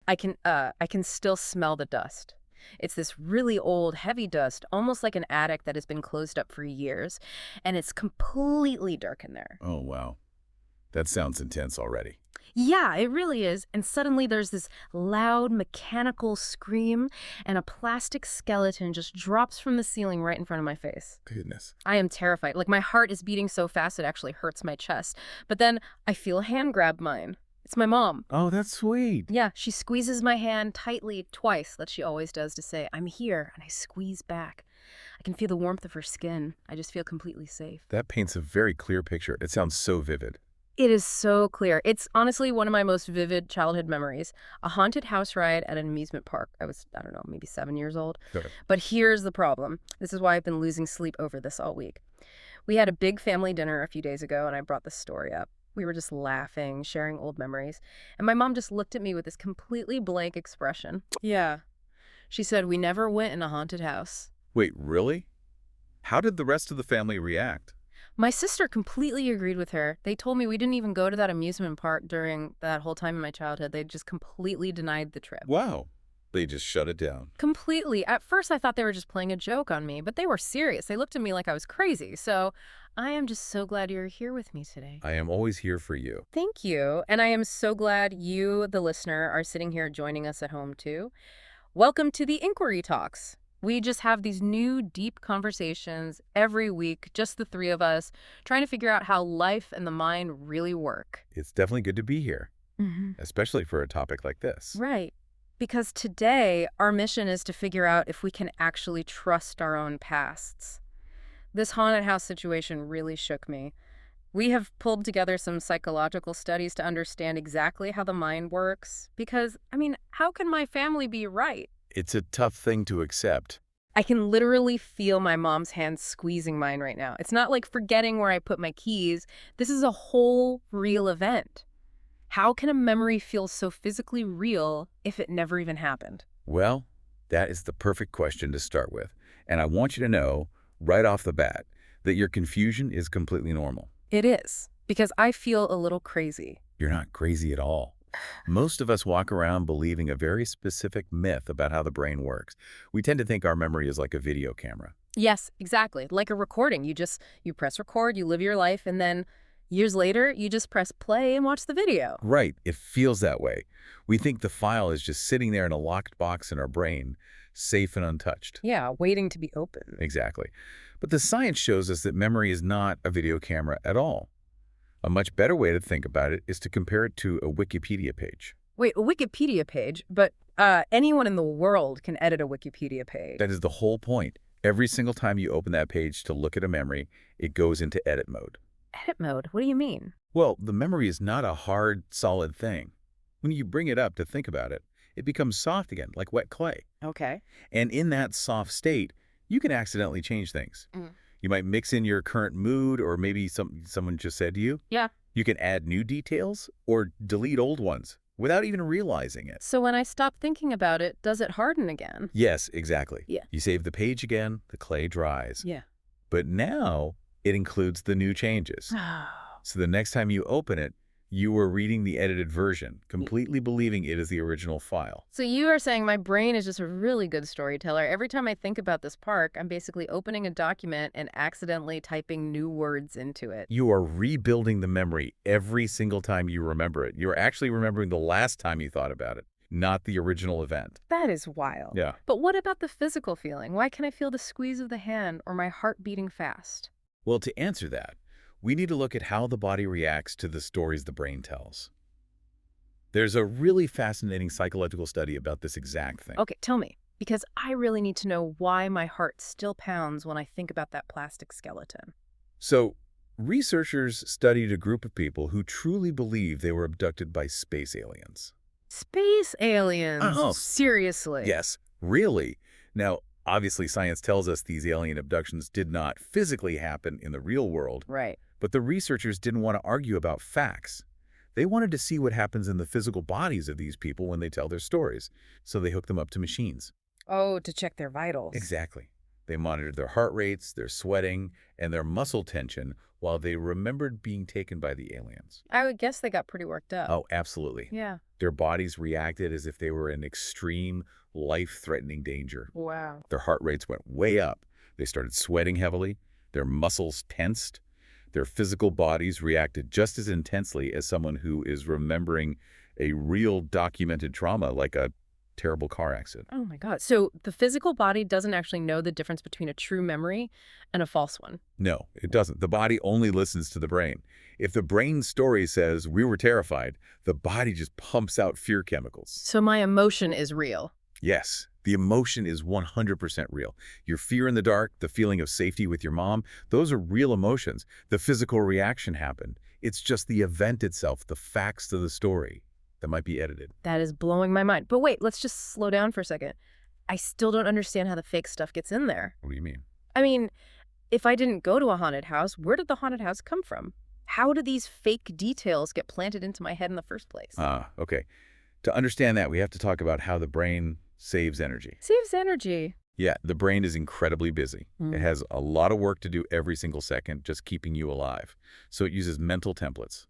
I can still smell the dust. It's this really old, heavy dust, almost like an attic that has been closed up for years, and it's completely dark in there. Oh, wow. That sounds intense already. Yeah, it really is. And suddenly there's this loud mechanical scream, and a plastic skeleton just drops from the ceiling right in front of my face. Goodness. I am terrified. Like, my heart is beating so fast it actually hurts my chest. But then I feel a hand grab mine. It's my mom. Oh, that's sweet. Yeah, she squeezes my hand tightly twice, that she always does, to say, "I'm here," and I squeeze back. I can feel the warmth of her skin. I just feel completely safe. That paints a very clear picture. It sounds so vivid. It is so clear. It's honestly one of my most vivid childhood memories. A haunted house ride at an amusement park. I don't know, maybe 7 years old. Sure. But here's the problem. This is why I've been losing sleep over this all week. We had a big family dinner a few days ago, and I brought this story up. We were just laughing, sharing old memories. And my mom just looked at me with this completely blank expression. Yeah. She said, "We never went in a haunted house." Wait, really? How did the rest of the family react? My sister completely agreed with her. They told me we didn't even go to that amusement park during that whole time in my childhood. They just completely denied the trip. Wow. They just shut it down. Completely. At first, I thought they were just playing a joke on me, but they were serious. They looked at me like I was crazy. So I am just so glad you're here with me today. I am always here for you. Thank you. And I am so glad you, the listener, are sitting here joining us at home, too. Welcome to the Inquiry Talks. We just have these new, deep conversations every week, just the three of us, trying to figure out how life and the mind really work. It's definitely good to be here, Mm-hmm. especially for a topic like this. Right. Because today, our mission is to figure out if we can actually trust our own pasts. This haunted house situation really shook me. We have pulled together some psychological studies to understand exactly how the mind works. Because, how can my family be right? It's a tough thing to accept. I can literally feel my mom's hand squeezing mine right now. It's not like forgetting where I put my keys. This is a whole real event. How can a memory feel so physically real if it never even happened? Well, that is the perfect question to start with. And I want you to know, right off the bat, that your confusion is completely normal. It is, because I feel a little crazy. You're not crazy at all. Most of us walk around believing a very specific myth about how the brain works. We tend to think our memory is like a video camera. Yes, exactly. Like a recording. You press record, you live your life, and then years later, you just press play and watch the video. Right, it feels that way. We think the file is just sitting there in a locked box in our brain, safe and untouched. Yeah, waiting to be opened. Exactly. But the science shows us that memory is not a video camera at all. A much better way to think about it is to compare it to a Wikipedia page. Wait, a Wikipedia page? But anyone in the world can edit a Wikipedia page. That is the whole point. Every single time you open that page to look at a memory, it goes into edit mode. Edit mode? What do you mean? Well, the memory is not a hard, solid thing. When you bring it up to think about it, it becomes soft again, like wet clay. Okay. And in that soft state, you can accidentally change things. Mm. You might mix in your current mood, or maybe someone just said to you. Yeah. You can add new details or delete old ones without even realizing it. So when I stop thinking about it, does it harden again? Yes, exactly. Yeah. You save the page again, the clay dries. Yeah. But now it includes the new changes. So the next time you open it, you were reading the edited version, completely believing it is the original file. So you are saying my brain is just a really good storyteller. Every time I think about this park, I'm basically opening a document and accidentally typing new words into it. You are rebuilding the memory every single time you remember it. You're actually remembering the last time you thought about it, not the original event. That is wild. Yeah. But what about the physical feeling? Why can I feel the squeeze of the hand or my heart beating fast? Well, to answer that, we need to look at how the body reacts to the stories the brain tells. There's a really fascinating psychological study about this exact thing. Okay, tell me, because I really need to know why my heart still pounds when I think about that plastic skeleton. So, researchers studied a group of people who truly believed they were abducted by space aliens. Space aliens? Uh-huh. Seriously? Yes, really. Now, obviously, science tells us these alien abductions did not physically happen in the real world. Right. But the researchers didn't want to argue about facts. They wanted to see what happens in the physical bodies of these people when they tell their stories. So they hooked them up to machines. Oh, to check their vitals. Exactly. They monitored their heart rates, their sweating, and their muscle tension while they remembered being taken by the aliens. I would guess they got pretty worked up. Oh, absolutely. Yeah. Their bodies reacted as if they were in extreme, life-threatening danger. Wow. Their heart rates went way up. They started sweating heavily. Their muscles tensed. Their physical bodies reacted just as intensely as someone who is remembering a real documented trauma, like a terrible car accident. Oh my God. So the physical body doesn't actually know the difference between a true memory and a false one. No, it doesn't. The body only listens to the brain. If the brain's story says we were terrified, the body just pumps out fear chemicals. So my emotion is real. Yes, the emotion is 100% real. Your fear in the dark, the feeling of safety with your mom, those are real emotions. The physical reaction happened. It's just the event itself, the facts to the story that might be edited. That is blowing my mind. But wait, let's just slow down for a second. I still don't understand how the fake stuff gets in there. What do you mean? I mean, if I didn't go to a haunted house, where did the haunted house come from? How do these fake details get planted into my head in the first place? Okay. To understand that, we have to talk about how the brain saves energy. Saves energy. Yeah, the brain is incredibly busy. Mm. It has a lot of work to do every single second, just keeping you alive. So it uses mental templates.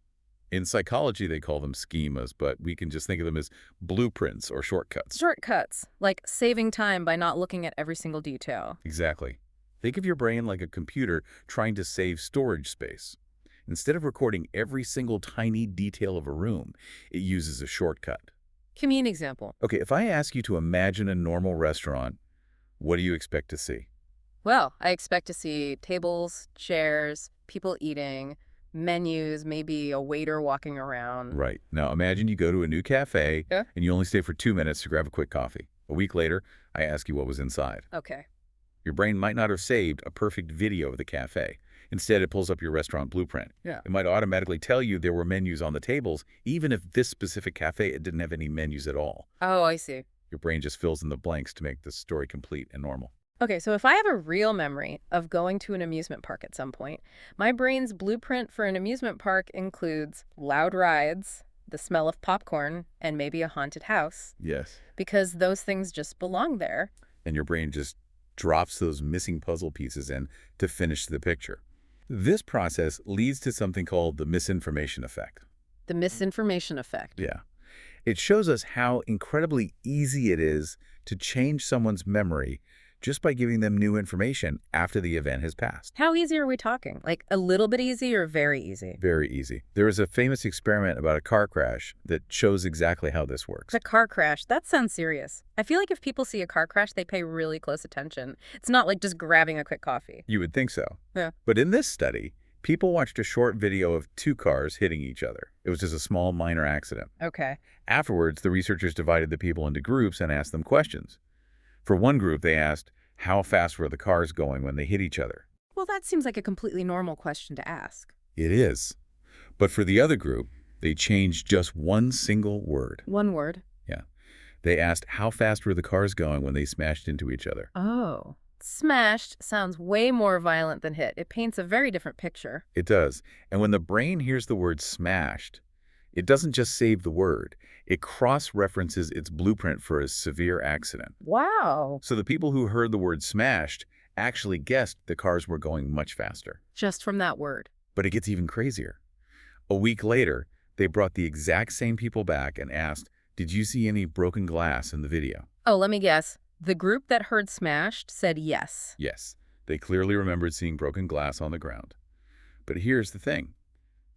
In psychology, they call them schemas, but we can just think of them as blueprints or shortcuts. Shortcuts, like saving time by not looking at every single detail. Exactly. Think of your brain like a computer trying to save storage space. Instead of recording every single tiny detail of a room, it uses a shortcut. Give me an example. Okay, if I ask you to imagine a normal restaurant, what do you expect to see? Well, I expect to see tables, chairs, people eating, menus, maybe a waiter walking around. Right. Now imagine you go to a new cafe Yeah. and you only stay for 2 minutes to grab a quick coffee. A week later, I ask you what was inside. Okay. Your brain might not have saved a perfect video of the cafe. Instead, it pulls up your restaurant blueprint. Yeah. It might automatically tell you there were menus on the tables, even if this specific cafe it didn't have any menus at all. Oh, I see. Your brain just fills in the blanks to make the story complete and normal. Okay, so if I have a real memory of going to an amusement park at some point, my brain's blueprint for an amusement park includes loud rides, the smell of popcorn, and maybe a haunted house, Yes. because those things just belong there. And your brain just drops those missing puzzle pieces in to finish the picture. This process leads to something called the misinformation effect. The misinformation effect. Yeah. It shows us how incredibly easy it is to change someone's memory just by giving them new information after the event has passed. How easy are we talking? Like a little bit easy or very easy? Very easy. There is a famous experiment about a car crash that shows exactly how this works. The car crash, that sounds serious. I feel like if people see a car crash, they pay really close attention. It's not like just grabbing a quick coffee. You would think so. Yeah. But in this study, people watched a short video of 2 cars hitting each other. It was just a small, minor accident. Okay. Afterwards, the researchers divided the people into groups and asked them questions. For one group, they asked, how fast were the cars going when they hit each other? Well, that seems like a completely normal question to ask. It is. But for the other group, they changed just one single word. One word. Yeah. They asked how fast were the cars going when they smashed into each other. Oh. Smashed sounds way more violent than hit. It paints a very different picture. It does. And when the brain hears the word smashed, it doesn't just save the word. It cross-references its blueprint for a severe accident. Wow. So the people who heard the word smashed actually guessed the cars were going much faster. Just from that word. But it gets even crazier. A week later, they brought the exact same people back and asked, did you see any broken glass in the video? Oh, let me guess. The group that heard smashed said yes. Yes, they clearly remembered seeing broken glass on the ground. But here's the thing.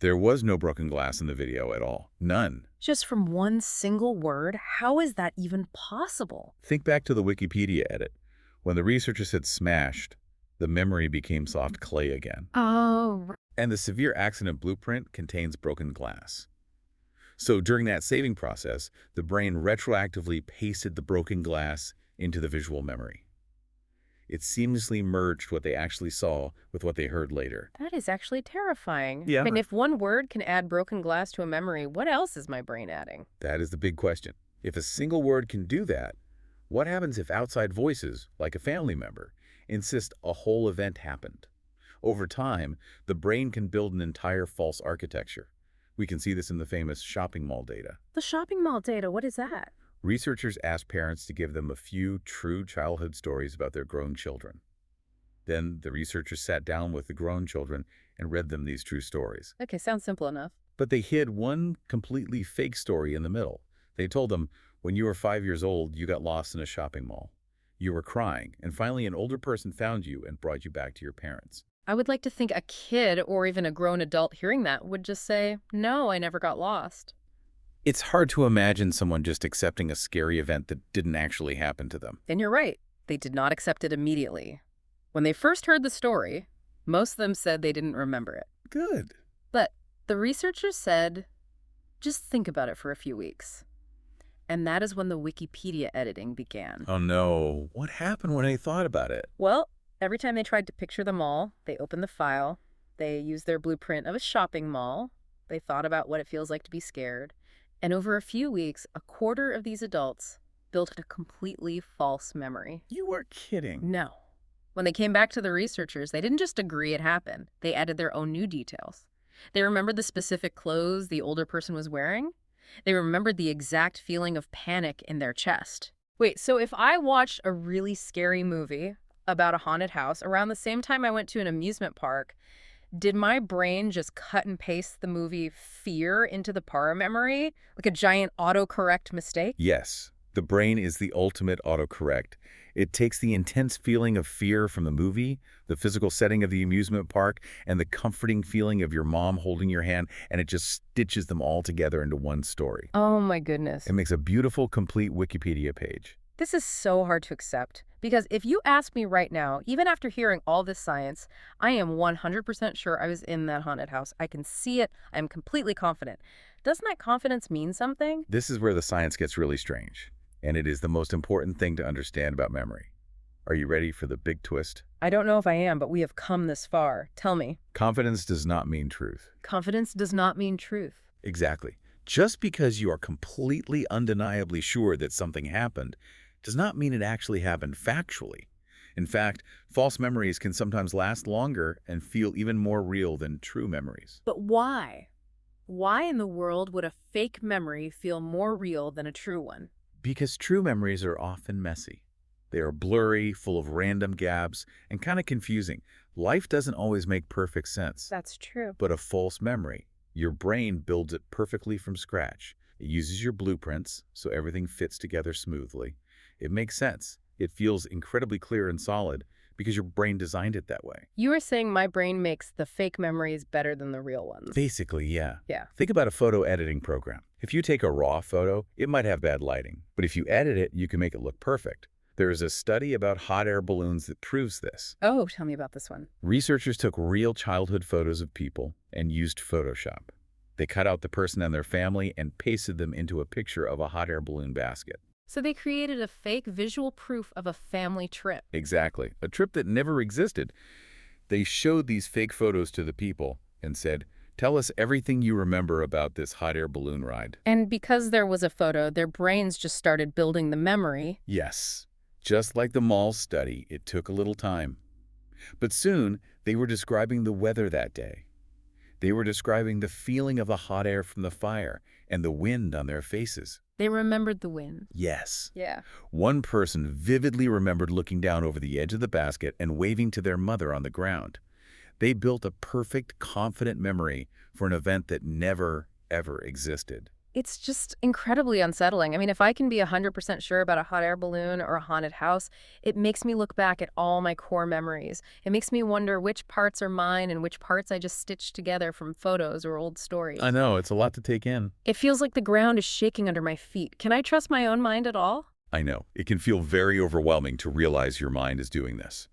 There was no broken glass in the video at all. None. Just from one single word? How is that even possible? Think back to the Wikipedia edit. When the researchers said smashed, the memory became soft clay again. Oh. And the severe accident blueprint contains broken glass. So during that saving process, the brain retroactively pasted the broken glass into the visual memory. It seamlessly merged what they actually saw with what they heard later. That is actually terrifying. Yeah. And if one word can add broken glass to a memory, what else is my brain adding? That is the big question. If a single word can do that, what happens if outside voices, like a family member, insist a whole event happened? Over time, the brain can build an entire false architecture. We can see this in the famous shopping mall data. The shopping mall data, what is that? Researchers asked parents to give them a few true childhood stories about their grown children. Then the researchers sat down with the grown children and read them these true stories. Okay, sounds simple enough. But they hid one completely fake story in the middle, They told them, when you were 5 years old, you got lost in a shopping mall. You were crying, and finally an older person found you and brought you back to your parents. I would like to think a kid or even a grown adult hearing that would just say, no, I never got lost. It's hard to imagine someone just accepting a scary event that didn't actually happen to them. And you're right. They did not accept it immediately. When they first heard the story, most of them said they didn't remember it. Good. But the researchers said, just think about it for a few weeks. And that is when the Wikipedia editing began. Oh no, what happened when they thought about it? Well, every time they tried to picture the mall, they opened the file, they used their blueprint of a shopping mall, they thought about what it feels like to be scared, and over a few weeks, a quarter of these adults built a completely false memory. You were kidding. No. When they came back to the researchers, they didn't just agree it happened. They added their own new details. They remembered the specific clothes the older person was wearing. They remembered the exact feeling of panic in their chest. Wait, so if I watched a really scary movie about a haunted house around the same time I went to an amusement park, did my brain just cut and paste the movie Fear into the PARA memory? Like a giant autocorrect mistake? Yes, the brain is the ultimate autocorrect. It takes the intense feeling of fear from the movie, the physical setting of the amusement park, and the comforting feeling of your mom holding your hand, and it just stitches them all together into one story. Oh my goodness. It makes a beautiful, complete Wikipedia page. This is so hard to accept because if you ask me right now, even after hearing all this science, I am 100% sure I was in that haunted house. I can see it. I'm completely confident. Doesn't that confidence mean something? This is where the science gets really strange, and it is the most important thing to understand about memory. Are you ready for the big twist? I don't know if I am, but we have come this far. Tell me. Confidence does not mean truth. Confidence does not mean truth. Exactly. Just because you are completely undeniably sure that something happened does not mean it actually happened factually. In fact, false memories can sometimes last longer and feel even more real than true memories. But why? Why in the world would a fake memory feel more real than a true one? Because true memories are often messy. They are blurry, full of random gaps, and kind of confusing. Life doesn't always make perfect sense. That's true. But a false memory, your brain builds it perfectly from scratch. It uses your blueprints, so everything fits together smoothly. It makes sense. It feels incredibly clear and solid because your brain designed it that way. You were saying my brain makes the fake memories better than the real ones. Basically, yeah. Yeah. Think about a photo editing program. If you take a raw photo, it might have bad lighting. But if you edit it, you can make it look perfect. There is a study about hot air balloons that proves this. Oh, tell me about this one. Researchers took real childhood photos of people and used Photoshop. They cut out the person and their family and pasted them into a picture of a hot air balloon basket. So they created a fake visual proof of a family trip. Exactly. A trip that never existed. They showed these fake photos to the people and said, tell us everything you remember about this hot air balloon ride. And because there was a photo, their brains just started building the memory. Yes. Just like the mall study, it took a little time. But soon, they were describing the weather that day. They were describing the feeling of the hot air from the fire and the wind on their faces. They remembered the wind. Yes. Yeah. One person vividly remembered looking down over the edge of the basket and waving to their mother on the ground. They built a perfect, confident memory for an event that never, ever existed. It's just incredibly unsettling. I mean, if I can be 100% sure about a hot air balloon or a haunted house, it makes me look back at all my core memories. It makes me wonder which parts are mine and which parts I just stitched together from photos or old stories. I know, it's a lot to take in. It feels like the ground is shaking under my feet. Can I trust my own mind at all? I know, it can feel very overwhelming to realize your mind is doing this.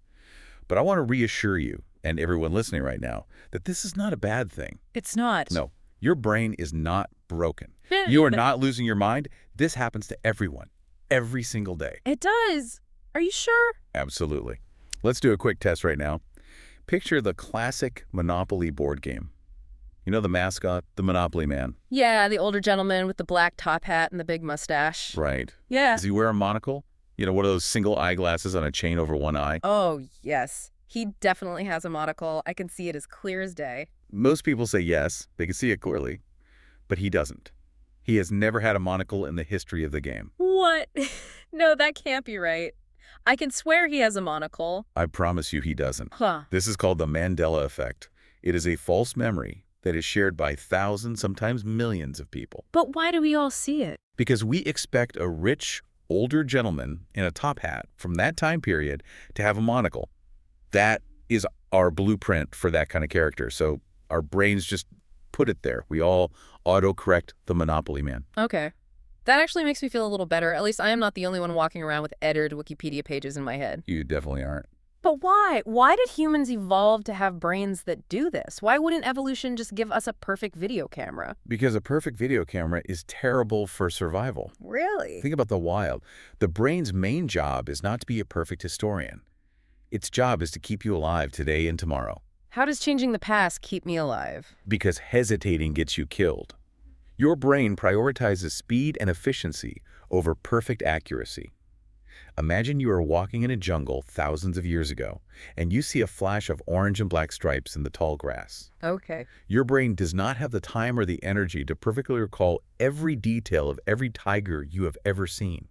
But I want to reassure you, and everyone listening right now, that this is not a bad thing. It's not. No, your brain is not broken. You are not losing your mind. This happens to everyone, every single day. It does. Are you sure? Absolutely. Let's do a quick test right now. Picture the classic Monopoly board game. You know the mascot, the Monopoly man? Yeah, the older gentleman with the black top hat and the big mustache. Right. Yeah. Does he wear a monocle? You know, one of those single eyeglasses on a chain over one eye? Oh, yes. He definitely has a monocle. I can see it as clear as day. Most people say yes, they can see it clearly, but he doesn't. He has never had a monocle in the history of the game. What? No, that can't be right. I can swear he has a monocle. I promise you he doesn't. Huh. This is called the Mandela Effect. It is a false memory that is shared by thousands, sometimes millions of people. But why do we all see it? Because we expect a rich, older gentleman in a top hat from that time period to have a monocle. That is our blueprint for that kind of character. So our brains just put it there. We all autocorrect the Monopoly man. Okay. That actually makes me feel a little better. At least I am not the only one walking around with edited Wikipedia pages in my head. You definitely aren't. But why? Why did humans evolve to have brains that do this? Why wouldn't evolution just give us a perfect video camera? Because a perfect video camera is terrible for survival. Really? Think about the wild. The brain's main job is not to be a perfect historian. Its job is to keep you alive today and tomorrow. How does changing the past keep me alive? Because hesitating gets you killed. Your brain prioritizes speed and efficiency over perfect accuracy. Imagine you are walking in a jungle thousands of years ago, and you see a flash of orange and black stripes in the tall grass. Okay. Your brain does not have the time or the energy to perfectly recall every detail of every tiger you have ever seen.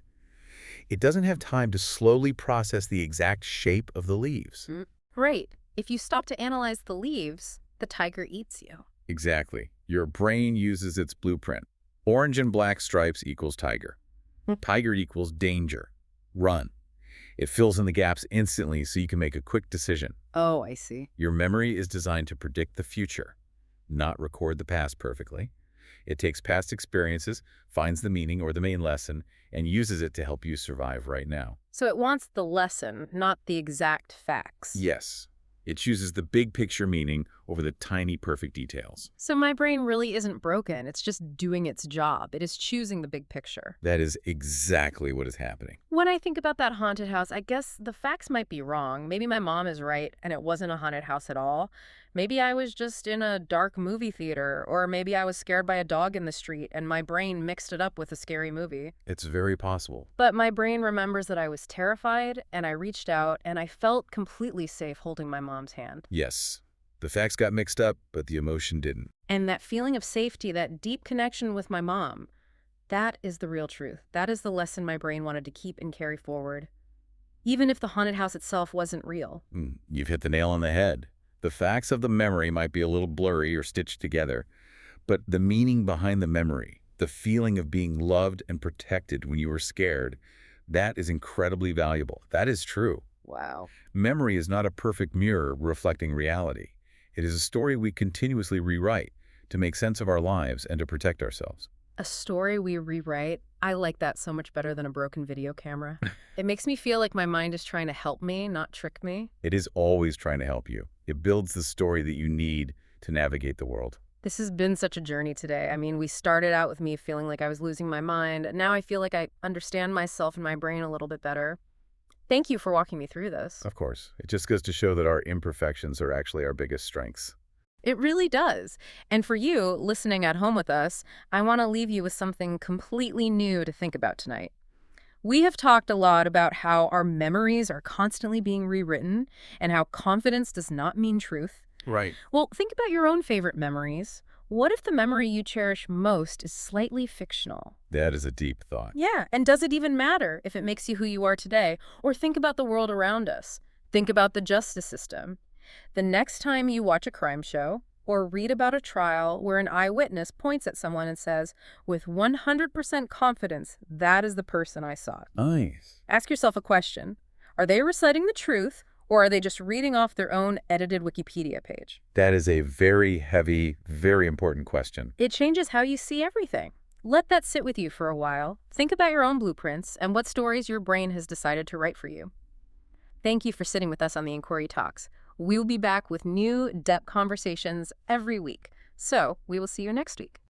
It doesn't have time to slowly process the exact shape of the leaves. Right. If you stop to analyze the leaves, the tiger eats you. Exactly. Your brain uses its blueprint. Orange and black stripes equals tiger. Tiger equals danger. Run. It fills in the gaps instantly so you can make a quick decision. Oh, I see. Your memory is designed to predict the future, not record the past perfectly. It takes past experiences, finds the meaning or the main lesson, and uses it to help you survive right now. So it wants the lesson, not the exact facts. Yes. It chooses the big picture meaning over the tiny perfect details. So my brain really isn't broken. It's just doing its job. It is choosing the big picture. That is exactly what is happening. When I think about that haunted house, I guess the facts might be wrong. Maybe my mom is right and it wasn't a haunted house at all. Maybe I was just in a dark movie theater, or maybe I was scared by a dog in the street and my brain mixed it up with a scary movie. It's very possible. But my brain remembers that I was terrified and I reached out and I felt completely safe holding my mom's hand. Yes. The facts got mixed up, but the emotion didn't. And that feeling of safety, that deep connection with my mom, that is the real truth. That is the lesson my brain wanted to keep and carry forward, even if the haunted house itself wasn't real. You've hit the nail on the head. The facts of the memory might be a little blurry or stitched together, but the meaning behind the memory, the feeling of being loved and protected when you were scared, that is incredibly valuable. That is true. Wow. Memory is not a perfect mirror reflecting reality. It is a story we continuously rewrite to make sense of our lives and to protect ourselves. A story we rewrite? I like that so much better than a broken video camera. It makes me feel like my mind is trying to help me, not trick me. It is always trying to help you. It builds the story that you need to navigate the world. This has been such a journey today. I mean, we started out with me feeling like I was losing my mind. And now I feel like I understand myself and my brain a little bit better. Thank you for walking me through this. Of course. It just goes to show that our imperfections are actually our biggest strengths. It really does. And for you, listening at home with us, I want to leave you with something completely new to think about tonight. We have talked a lot about how our memories are constantly being rewritten and how confidence does not mean truth. Right. Well, think about your own favorite memories. What if the memory you cherish most is slightly fictional? That is a deep thought. Yeah, and does it even matter if it makes you who you are today? Or think about the world around us. Think about the justice system. The next time you watch a crime show or read about a trial where an eyewitness points at someone and says, with 100% confidence, that is the person I saw. Nice. Ask yourself a question. Are they reciting the truth, or are they just reading off their own edited Wikipedia page? That is a very heavy, very important question. It changes how you see everything. Let that sit with you for a while. Think about your own blueprints and what stories your brain has decided to write for you. Thank you for sitting with us on the Inquiry Talks. We will be back with new, depth conversations every week. So we will see you next week.